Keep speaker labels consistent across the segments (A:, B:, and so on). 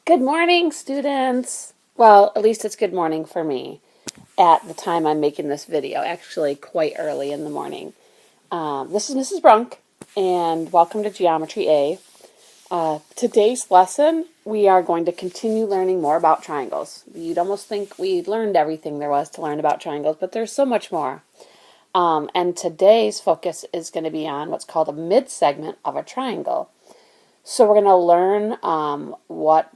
A: Good morning, students. Well, at least it's good morning for me at the time I'm making this video, actually quite early in the morning. This is Mrs. Brunk, and welcome to Geometry A. Today's lesson, we are going to continue learning more about triangles. You'd almost think we learned everything there was to learn about triangles, but there's so much more. And today's focus is going to be on what's called a midsegment of a triangle. So we're going to learn what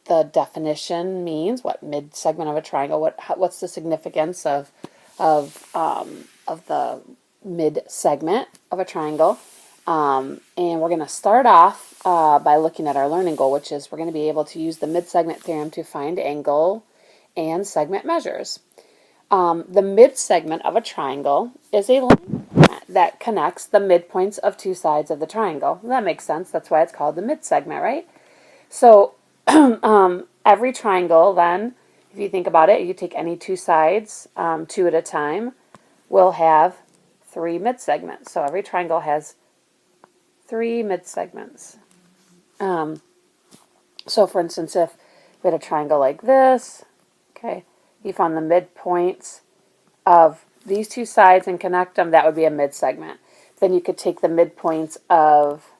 A: the definition means, what mid-segment of a triangle, what's the significance of the mid-segment of a triangle. And we're going to start off by looking at our learning goal, which is we're going to be able to use the mid-segment theorem to find angle and segment measures. The mid-segment of a triangle is a line that connects the midpoints of two sides of the triangle. That makes sense. That's why it's called the mid-segment, right? So every triangle then, if you think about it, you take any two sides, two at a time, will have three midsegments. So every triangle has three midsegments. So for instance, if we had a triangle like this, okay, you found the midpoints of these two sides and connect them, that would be a midsegment. Then you could take the midpoints of,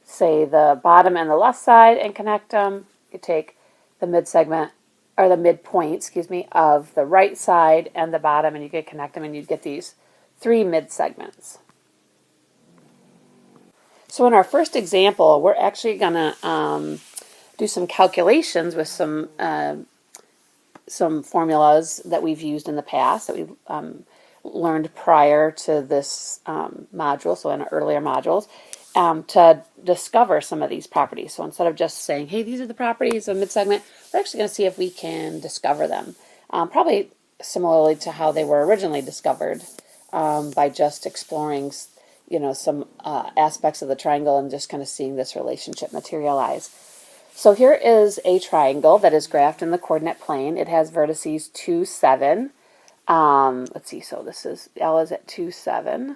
A: say, the bottom and the left side and connect them. You take the midsegment, or the midpoint, excuse me, of the right side and the bottom, and you could connect them, and you'd get these three midsegments. So in our first example, we're actually going to do some calculations with some formulas that we've used in the past, that we've learned prior to this module, so in earlier modules, to discover some of these properties. So instead of just saying, hey, these are the properties of midsegment, we're actually going to see if we can discover them. Probably similarly to how they were originally discovered, by just exploring, some aspects of the triangle and just kind of seeing this relationship materialize. So here is a triangle that is graphed in the coordinate plane. It has vertices 2, 7. Let's see, so this is, L is at 2, 7.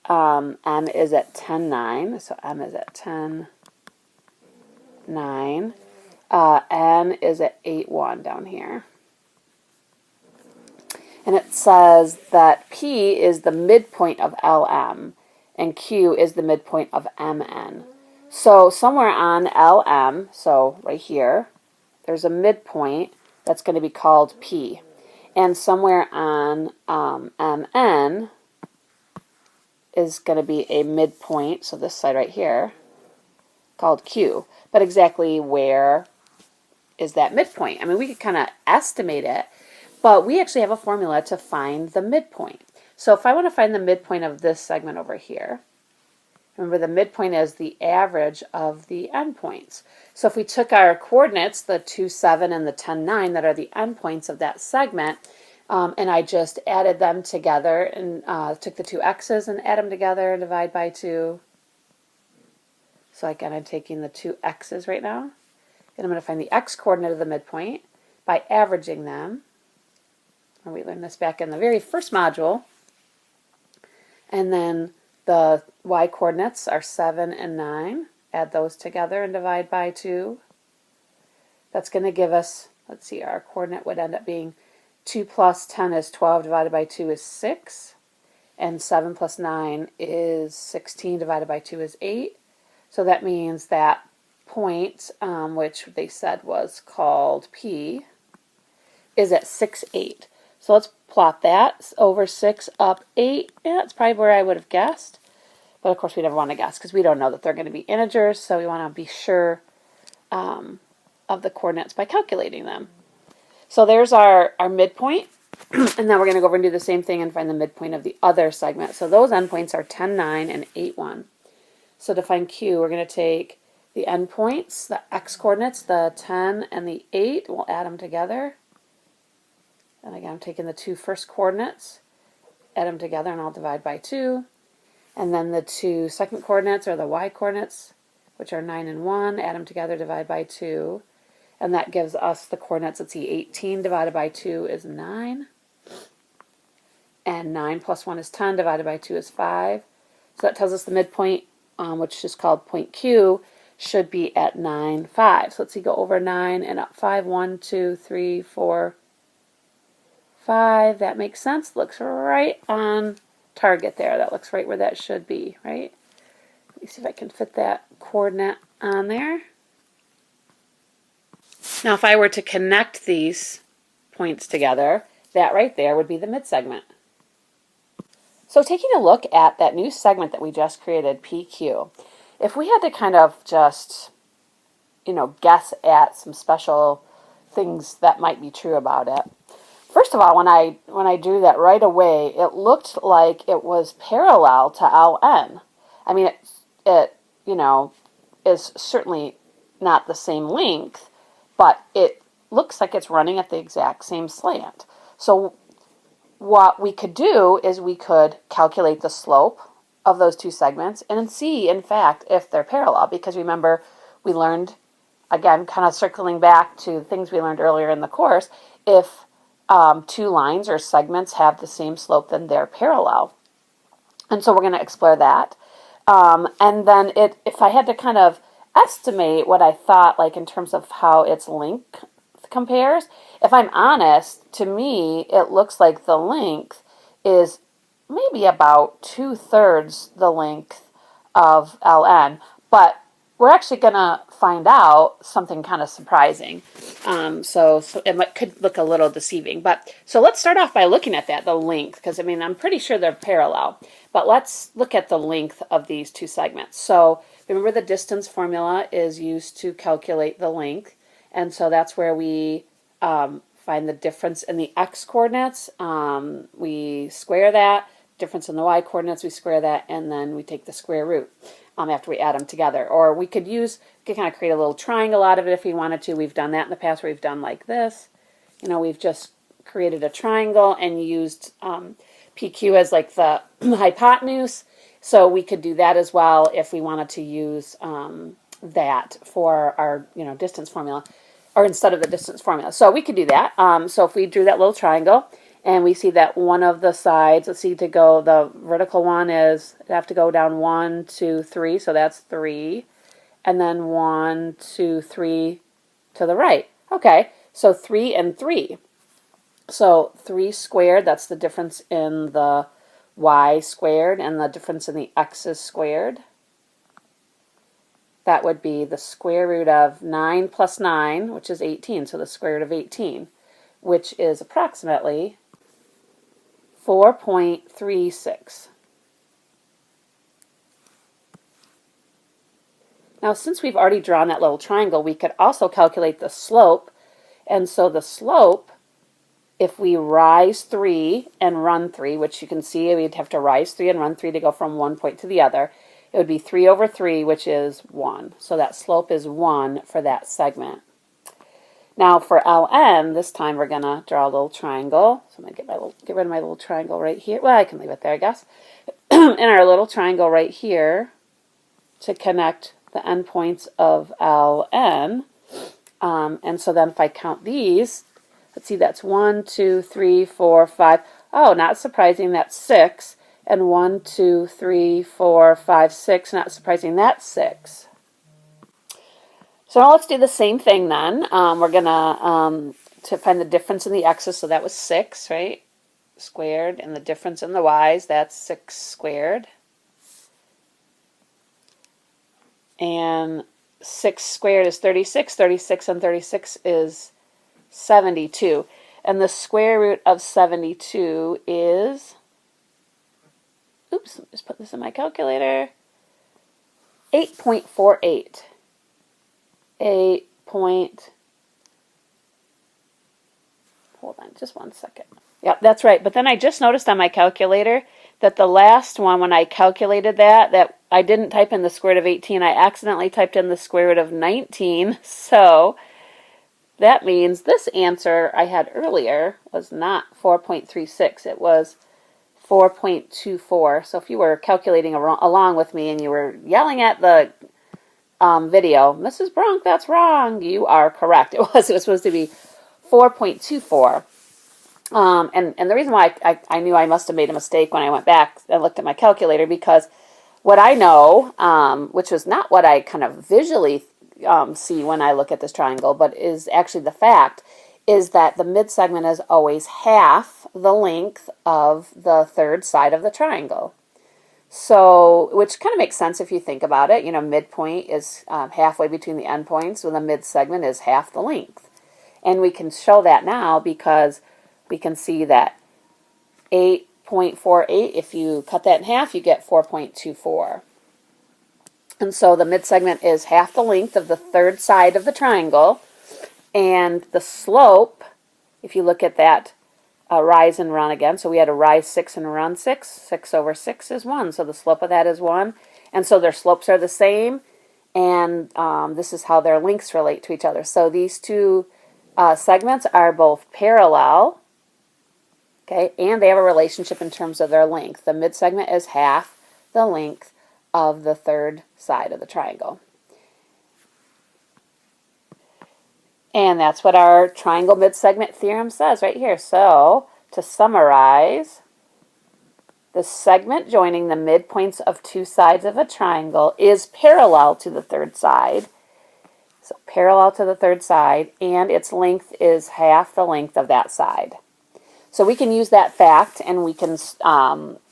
A: M is at 10, 9. So M is at 10, 9. N is at 8, 1 down here. And it says that P is the midpoint of LM and Q is the midpoint of MN. So somewhere on LM, so right here, there's a midpoint that's going to be called P. And somewhere on MN is going to be a midpoint, so this side right here, called Q. But exactly where is that midpoint? I mean, we could kind of estimate it, but we actually have a formula to find the midpoint. So if I want to find the midpoint of this segment over here, remember the midpoint is the average of the endpoints. So if we took our coordinates, the 2, 7 and the 10, 9, that are the endpoints of that segment, and I just added them together and took the two x's and add them together and divide by 2. So again, I'm taking the two x's right now, and I'm going to find the x coordinate of the midpoint by averaging them. And we learned this back in the very first module. And then the y coordinates are 7 and 9. Add those together and divide by 2. That's going to give us, let's see, our coordinate would end up being 2 plus 10 is 12 divided by 2 is 6. And 7 plus 9 is 16 divided by 2 is 8. So that means that point, which they said was called P, is at 6, 8. So let's plot that over 6 up 8. Yeah, that's probably where I would have guessed. But of course we never want to guess because we don't know that they're going to be integers, so we want to be sure of the coordinates by calculating them. So there's our midpoint, and then we're going to go over and do the same thing and find the midpoint of the other segment. So those endpoints are 10, 9 and 8, 1. So to find Q, we're going to take the endpoints, the x coordinates, the 10 and the 8, we'll add them together. And again, I'm taking the two first coordinates, add them together, and I'll divide by 2. And then the two second coordinates, or the y coordinates, which are 9 and 1, add them together, divide by 2. And that gives us the coordinates, let's see, 18 divided by 2 is 9. And 9 plus 1 is 10, divided by 2 is 5. So that tells us the midpoint, which is called point Q. should be at 9, 5. So let's see, go over 9 and up 5. 1, 2, 3, 4, 5. That makes sense. Looks right on target there. That looks right where that should be, right? Let me see if I can fit that coordinate on there. Now, if I were to connect these points together, that right there would be the midsegment. So taking a look at that new segment that we just created, PQ, if we had to kind of just, guess at some special things that might be true about it. First of all, when I drew that right away, it looked like it was parallel to LN. I mean, it is certainly not the same length, but it looks like it's running at the exact same slant. So what we could do is we could calculate the slope of those two segments and see, in fact, if they're parallel. Because remember, we learned, again, kind of circling back to things we learned earlier in the course, if two lines or segments have the same slope, then they're parallel. And so we're going to explore that. And then if I had to kind of estimate what I thought, like in terms of how its length compares, if I'm honest, to me, it looks like the length is maybe about 2/3 the length of LN, but we're actually going to find out something kind of surprising. So it could look a little deceiving. But so let's start off by looking at that, the length, because I mean, I'm pretty sure they're parallel. But let's look at the length of these two segments. So remember, the distance formula is used to calculate the length. And so that's where we find the difference in the x coordinates. We square that. Difference in the y coordinates, we square that, and then we take the square root after we add them together. Or we could kind of create a little triangle out of it if we wanted to. We've done that in the past where we've done like this. We've just created a triangle and used PQ as like the hypotenuse. So we could do that as well if we wanted to use that for our distance formula, or instead of the distance formula. So we could do that. So if we drew that little triangle, and we see that one of the sides, let's see, to go, the vertical one is, you have to go down 1, 2, 3, so that's 3. And then 1, 2, 3 to the right. Okay, so 3 and 3. So 3 squared, that's the difference in the y squared, and the difference in the x's squared. That would be the square root of 9 plus 9, which is 18, so the square root of 18, which is approximately 4.36. Now, since we've already drawn that little triangle, we could also calculate the slope. And so the slope, if we rise 3 and run 3, which you can see we'd have to rise 3 and run 3 to go from one point to the other, it would be 3 over 3, which is 1. So that slope is 1 for that segment. Now for LN, this time we're going to draw a little triangle. So I'm going to get rid of my little triangle right here. Well, I can leave it there, I guess. In our little triangle right here to connect the endpoints of LN. And so then if I count these, let's see, that's 1, 2, 3, 4, 5. Oh, not surprising, that's 6. And 1, 2, 3, 4, 5, 6. Not surprising, that's 6. So now let's do the same thing then. We're going to find the difference in the x's, so that was 6, right? Squared, and the difference in the y's, that's 6 squared. And 6 squared is 36. 36 and 36 is 72. And the square root of 72 is, oops, just put this in my calculator, 8.48. 8 point, hold on just one second. Yep, that's right. But then I just noticed on my calculator that the last one, when I calculated that I didn't type in the square root of 18. I accidentally typed in the square root of 19. So that means this answer I had earlier was not 4.36. It was 4.24. So if you were calculating along with me and you were yelling at the video, Mrs. Brunk, that's wrong, you are correct. It was supposed to be 4.24. And the reason why I knew I must have made a mistake when I went back and looked at my calculator, because what I know, which was not what I kind of visually see when I look at this triangle, but is actually the fact, is that the midsegment is always half the length of the third side of the triangle. So, which kind of makes sense if you think about it. You know, midpoint is halfway between the endpoints, when the midsegment is half the length. And we can show that now because we can see that 8.48, if you cut that in half, you get 4.24. And so the midsegment is half the length of the third side of the triangle, and the slope, if you look at that rise and run again, so we had a rise 6 and a run 6, 6 over 6 is 1, so the slope of that is 1, and so their slopes are the same, and this is how their lengths relate to each other. So these two segments are both parallel, okay, and they have a relationship in terms of their length. The midsegment is half the length of the third side of the triangle. And that's what our triangle midsegment theorem says right here. So, to summarize, the segment joining the midpoints of two sides of a triangle is parallel to the third side. So, parallel to the third side, and its length is half the length of that side. So we can use that fact, and we can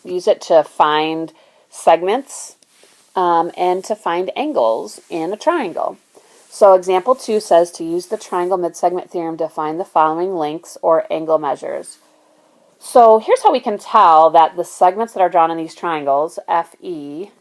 A: use it to find segments and to find angles in a triangle. So example 2 says to use the triangle midsegment theorem to find the following lengths or angle measures. So here's how we can tell that the segments that are drawn in these triangles, FE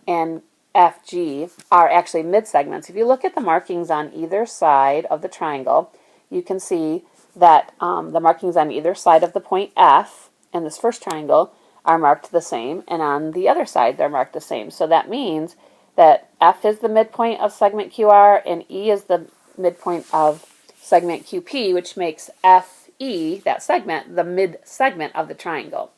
A: and FG, are actually midsegments. If you look at the markings on either side of the triangle, you can see that the markings on either side of the point F in this first triangle are marked the same, and on the other side they're marked the same. So that means that F is the midpoint of segment QR and E is the midpoint of segment QP, which makes FE, that segment, the mid-segment of the triangle.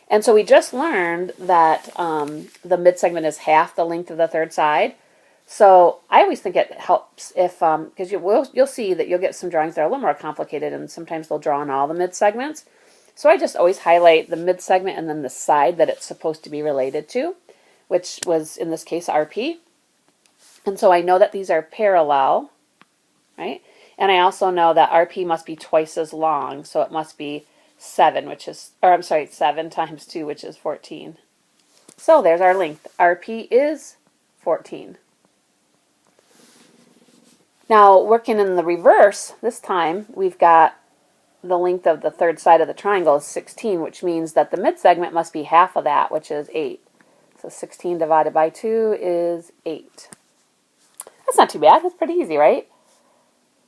A: And so we just learned that the midsegment is half the length of the third side. So I always think it helps if, because you'll see that you'll get some drawings that are a little more complicated, and sometimes they'll draw on all the midsegments. So I just always highlight the midsegment and then the side that it's supposed to be related to, which was, in this case, RP. And so I know that these are parallel, right? And I also know that RP must be twice as long, so it must be 7, which is, or I'm sorry, 7 times 2, which is 14. So there's our length. RP is 14. Now, working in the reverse, this time, we've got the length of the third side of the triangle is 16, which means that the midsegment must be half of that, which is 8. So 16 divided by 2 is 8. That's not too bad. That's pretty easy, right?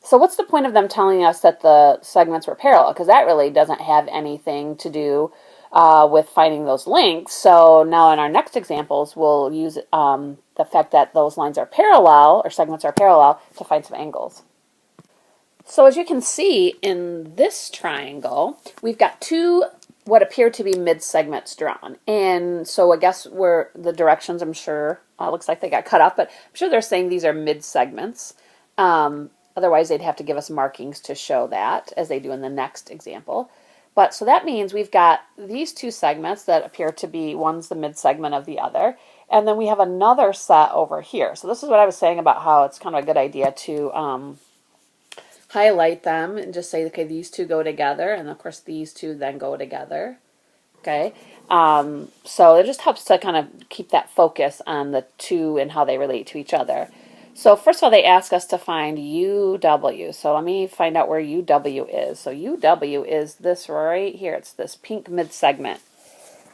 A: So what's the point of them telling us that the segments were parallel? Because that really doesn't have anything to do with finding those lengths. So now in our next examples, we'll use the fact that those lines are parallel, or segments are parallel, to find some angles. So as you can see in this triangle, we've got two what appear to be mid-segments drawn. And so I guess the directions, I'm sure, looks like they got cut off, but I'm sure they're saying these are mid-segments. Otherwise, they'd have to give us markings to show that, as they do in the next example. But so that means we've got these two segments that appear to be, one's the mid-segment of the other, and then we have another set over here. So this is what I was saying about how it's kind of a good idea to highlight them and just say, okay, these two go together, and of course these two then go together. Okay, so it just helps to kind of keep that focus on the two and how they relate to each other. So first of all, they ask us to find UW. So let me find out where UW is. So UW is this right here. It's this pink mid-segment.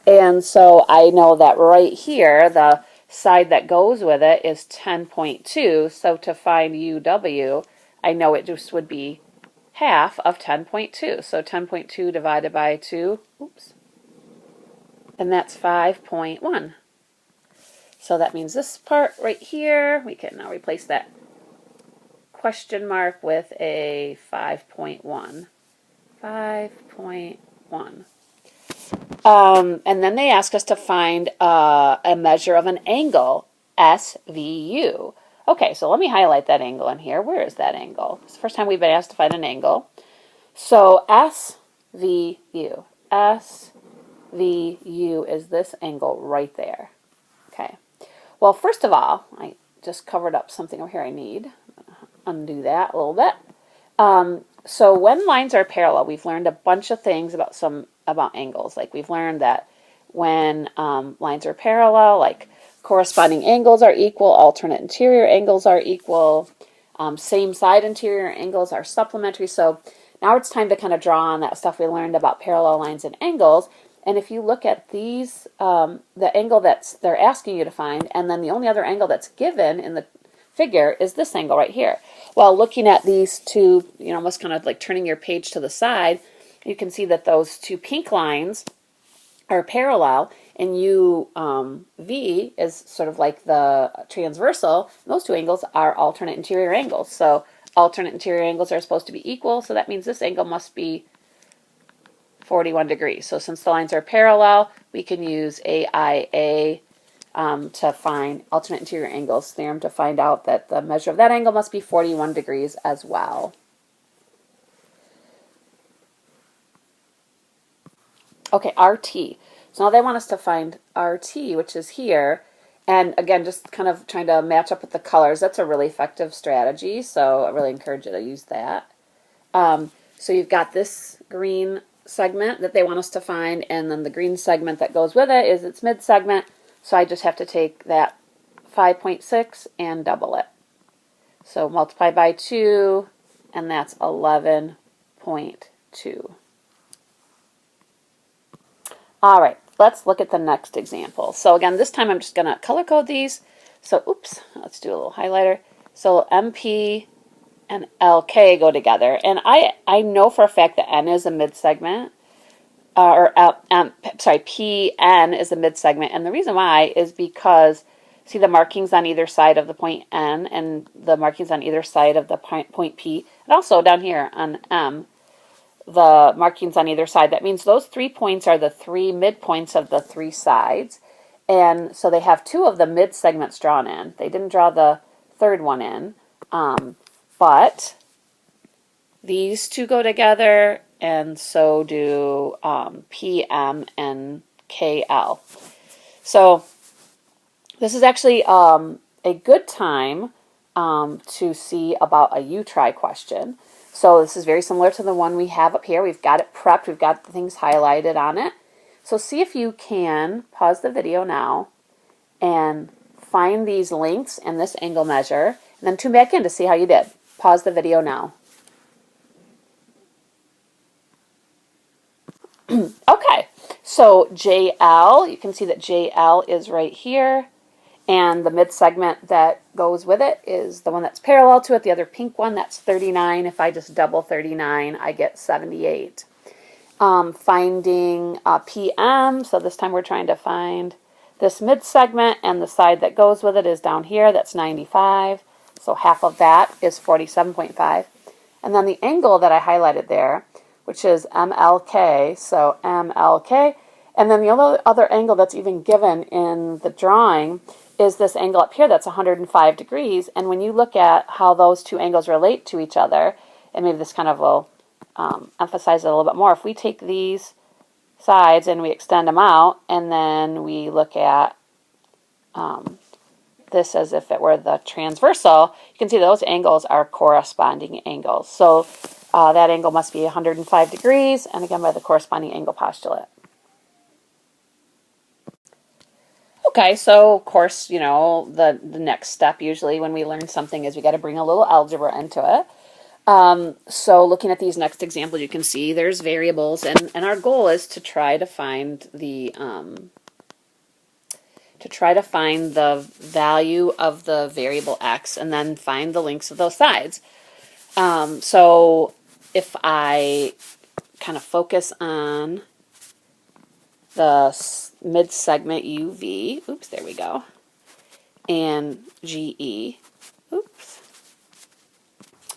A: And so I know that right here, the side that goes with it is 10.2. So to find UW, I know it just would be half of 10.2. So 10.2 divided by 2, oops, and that's 5.1. So that means this part right here, we can now replace that question mark with a 5.1. 5.1. And then they ask us to find a measure of an angle, SVU. Okay, so let me highlight that angle in here. Where is that angle? It's the first time we've been asked to find an angle. So SVU. SVU is this angle right there. Okay. Well, first of all, I just covered up something over here I need. Undo that a little bit. So when lines are parallel, we've learned a bunch of things about angles. Like we've learned that when lines are parallel, like corresponding angles are equal, alternate interior angles are equal, same side interior angles are supplementary. So now it's time to kind of draw on that stuff we learned about parallel lines and angles. And if you look at these, the angle they're asking you to find, and then the only other angle that's given in the figure is this angle right here. Well, looking at these two, almost kind of like turning your page to the side, you can see that those two pink lines are parallel, and UV is sort of like the transversal. Those two angles are alternate interior angles. So alternate interior angles are supposed to be equal, so that means this angle must be 41 degrees. So since the lines are parallel, we can use AIA to find alternate interior angles theorem to find out that the measure of that angle must be 41 degrees as well. Okay, RT. So now they want us to find RT, which is here. And again, just kind of trying to match up with the colors. That's a really effective strategy, so I really encourage you to use that. So you've got this green segment that they want us to find, and then the green segment that goes with it is its mid-segment. So I just have to take that 5.6 and double it. So multiply by 2, and that's 11.2. All right, let's look at the next example. So again, this time I'm just going to color code these. So, oops, let's do a little highlighter. So MP and LK go together. And I know for a fact that N is a mid-segment. PN is the mid-segment. And the reason why is because, see the markings on either side of the point N and the markings on either side of the point P. And also down here on M, the markings on either side. That means those 3 points are the 3 midpoints of the 3 sides. And so they have 2 of the mid-segments drawn in. They didn't draw the third one in. But these two go together, and so do PM and KL. So this is actually a good time to see about a U-try question. So this is very similar to the one we have up here. We've got it prepped. We've got the things highlighted on it. So see if you can pause the video now and find these links and this angle measure, and then tune back in to see how you did. Pause the video now. Okay, so JL, you can see that JL is right here, and the mid-segment that goes with it is the one that's parallel to it, the other pink one, that's 39. If I just double 39, I get 78. Finding PM, so this time we're trying to find this mid-segment, and the side that goes with it is down here, that's 95. So half of that is 47.5. And then the angle that I highlighted there, which is MLK, so MLK. And then the other angle that's even given in the drawing is this angle up here that's 105 degrees. And when you look at how those two angles relate to each other, and maybe this kind of will emphasize it a little bit more, if we take these sides and we extend them out, and then we look at this as if it were the transversal, you can see those angles are corresponding angles. So that angle must be 105 degrees, and again by the corresponding angle postulate. Okay, so of course, the next step usually when we learn something is we got to bring a little algebra into it. So looking at these next examples, you can see there's variables, and our goal is to try to find the value of the variable x, and then find the links of those sides. So if I kind of focus on the mid-segment UV, oops, there we go, and GE, oops.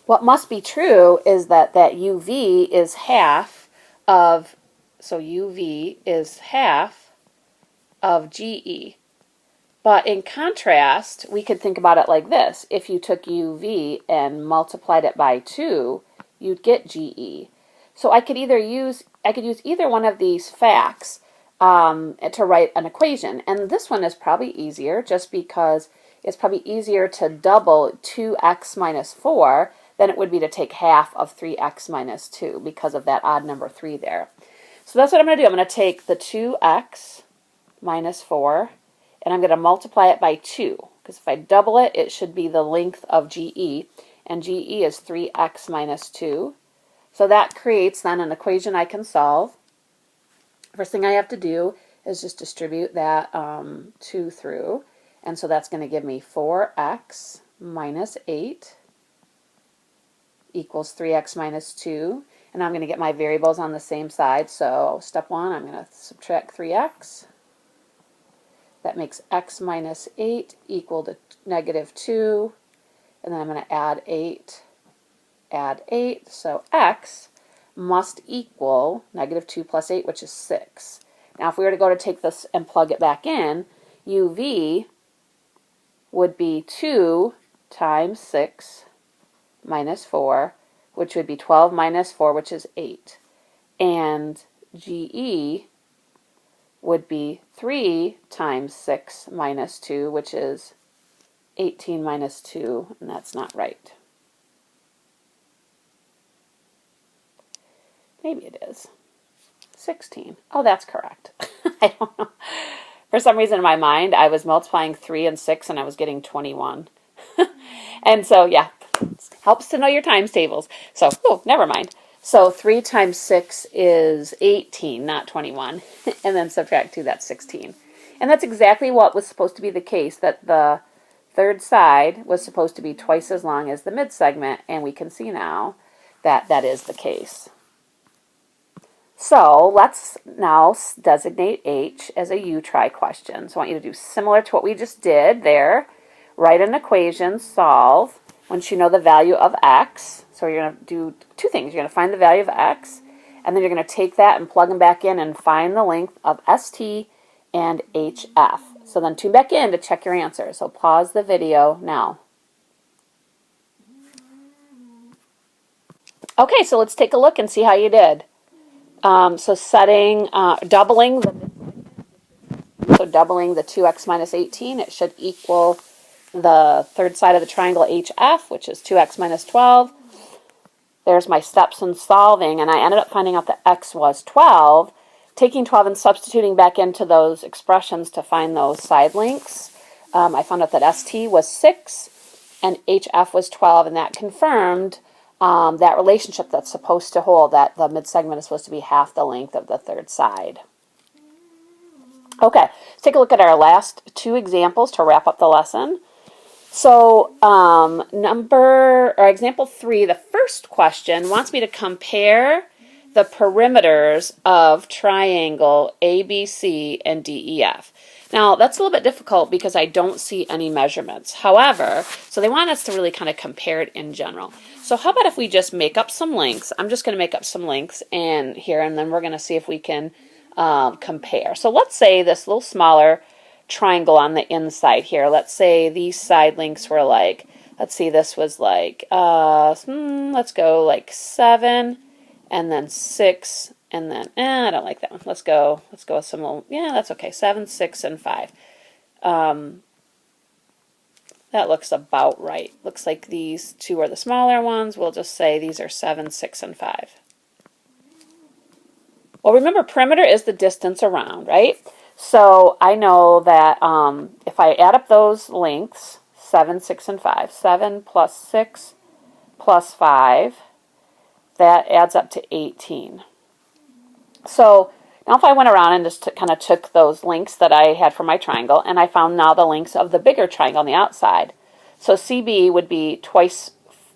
A: What must be true is that UV is half of, so UV is half of GE. But in contrast, we could think about it like this. If you took UV and multiplied it by 2, you'd get GE. So I could use either one of these facts to write an equation. And this one is probably easier just because it's probably easier to double 2x minus 4 than it would be to take half of 3x minus 2 because of that odd number 3 there. So that's what I'm going to do. I'm going to take the 2x minus 4 and I'm going to multiply it by 2 because if I double it, it should be the length of GE, and GE is 3x minus 2. So that creates then an equation I can solve. First thing I have to do is just distribute that 2 through, and so that's going to give me 4x minus 8 equals 3x minus 2, and I'm going to get my variables on the same side. So step 1, I'm going to subtract 3x. That makes x minus 8 equal to negative 2, and then I'm going to add 8, so x must equal negative 2 plus 8, which is 6. Now if we were to go to take this and plug it back in, uv would be 2 times 6 minus 4, which would be 12 minus 4, which is 8. And GE would be 3 times 6 minus 2, which is 18 minus 2, and that's not right. Maybe it is. 16. Oh, that's correct. I don't know. For some reason in my mind, I was multiplying 3 and 6 and I was getting 21. And so, yeah, helps to know your times tables. So, oh, never mind. So 3 times 6 is 18, not 21. And then subtract 2, that's 16. And that's exactly what was supposed to be the case, that the third side was supposed to be twice as long as the midsegment, and we can see now that that is the case. So let's now designate H as a U-try question. So I want you to do similar to what we just did there. Write an equation, solve, once you know the value of x. So you're going to do two things. You're going to find the value of x, and then you're going to take that and plug them back in and find the length of ST and HF. So then tune back in to check your answer. So pause the video now. Okay, so let's take a look and see how you did. So doubling the 2x minus 18, it should equal the third side of the triangle HF, which is 2x minus 12. There's my steps in solving, and I ended up finding out that x was 12. Taking 12 and substituting back into those expressions to find those side lengths, I found out that ST was 6 and HF was 12, and that confirmed that relationship that's supposed to hold, that the midsegment is supposed to be half the length of the third side. Okay, let's take a look at our last two examples to wrap up the lesson. So example 3, the first question wants me to compare the perimeters of triangle ABC and DEF. Now, that's a little bit difficult because I don't see any measurements. However, so they want us to really kind of compare it in general. So how about if we just make up some lengths? I'm just going to make up some lengths and then we're going to see if we can compare. So let's say this little smaller triangle on the inside here. Let's say these side lengths were like, let's see, this was like, let's go like 7 and then 6. And then, I don't like that one. Let's go with some little, yeah, that's okay. 7, 6, and 5. That looks about right. Looks like these two are the smaller ones. We'll just say these are 7, 6, and 5. Well, remember, perimeter is the distance around, right? So I know that if I add up those lengths, 7, 6, and 5, 7 plus 6 plus 5, that adds up to 18. So now if I went around and just kind of took those lengths that I had for my triangle, and I found now the lengths of the bigger triangle on the outside. So CB would be twice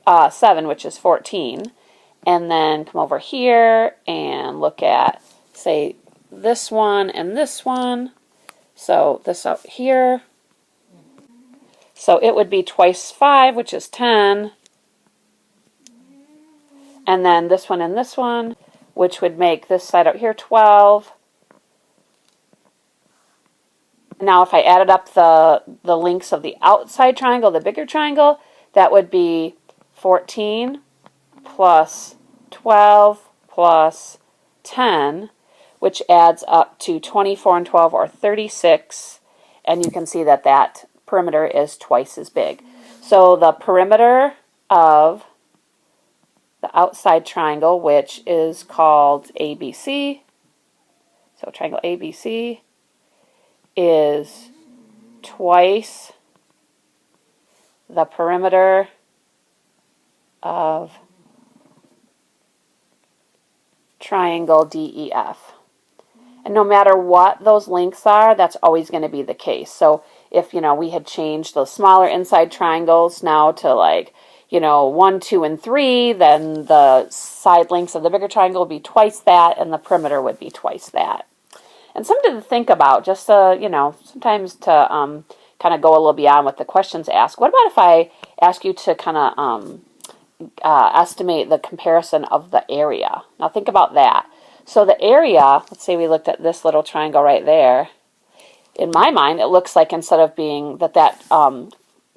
A: 7, which is 14. And then come over here and look at, say, this one and this one. So this out here. So it would be twice 5, which is 10. And then this one and this one, which would make this side out here 12. Now if I added up the lengths of the outside triangle, the bigger triangle, that would be 14 plus 12 plus 10, which adds up to 24 and 12, or 36. And you can see that that perimeter is twice as big. So the perimeter of the outside triangle, which is called ABC, so triangle ABC, is twice the perimeter of triangle DEF. And no matter what those lengths are, that's always going to be the case. So if, we had changed those smaller inside triangles now to like, 1, 2, and 3, then the side lengths of the bigger triangle would be twice that, and the perimeter would be twice that. And something to think about, just to, sometimes to kind of go a little beyond what the questions ask. What about if I ask you to kind of estimate the comparison of the area? Now think about that. So the area, let's say we looked at this little triangle right there. In my mind, it looks like instead of being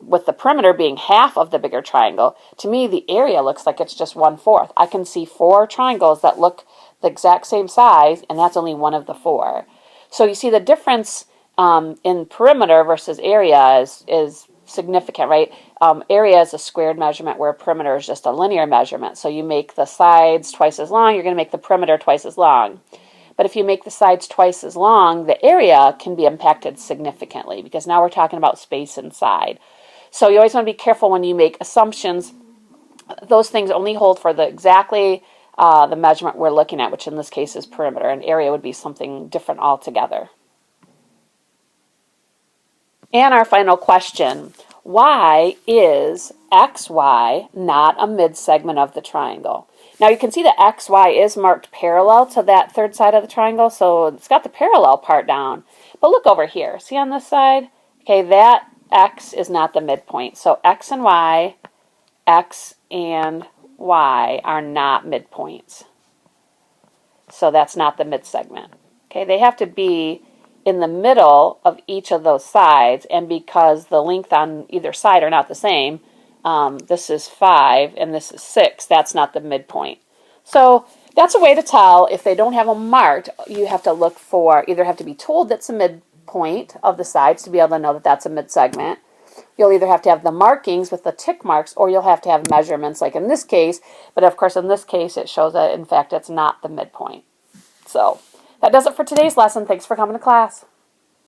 A: with the perimeter being half of the bigger triangle, to me the area looks like it's just 1/4. I can see 4 triangles that look the exact same size, and that's only one of the 4. So you see the difference in perimeter versus area is significant, right? Area is a squared measurement, where perimeter is just a linear measurement. So you make the sides twice as long, you're going to make the perimeter twice as long. But if you make the sides twice as long, the area can be impacted significantly, because now we're talking about space inside. So you always want to be careful when you make assumptions. Those things only hold for exactly the measurement we're looking at, which in this case is perimeter, and area would be something different altogether. And our final question, why is XY not a midsegment of the triangle? Now you can see that XY is marked parallel to that third side of the triangle, so it's got the parallel part down. But look over here, see on this side? Okay, that X is not the midpoint. So X and Y are not midpoints. So that's not the midsegment. Okay, they have to be in the middle of each of those sides, and because the length on either side are not the same, this is 5 and this is 6, that's not the midpoint. So that's a way to tell if they don't have them marked. You have to look for, either have to be told that's a midpoint of the sides to be able to know that that's a midsegment. You'll either have to have the markings with the tick marks, or you'll have to have measurements like in this case, but of course in this case it shows that in fact it's not the midpoint. So that does it for today's lesson. Thanks for coming to class.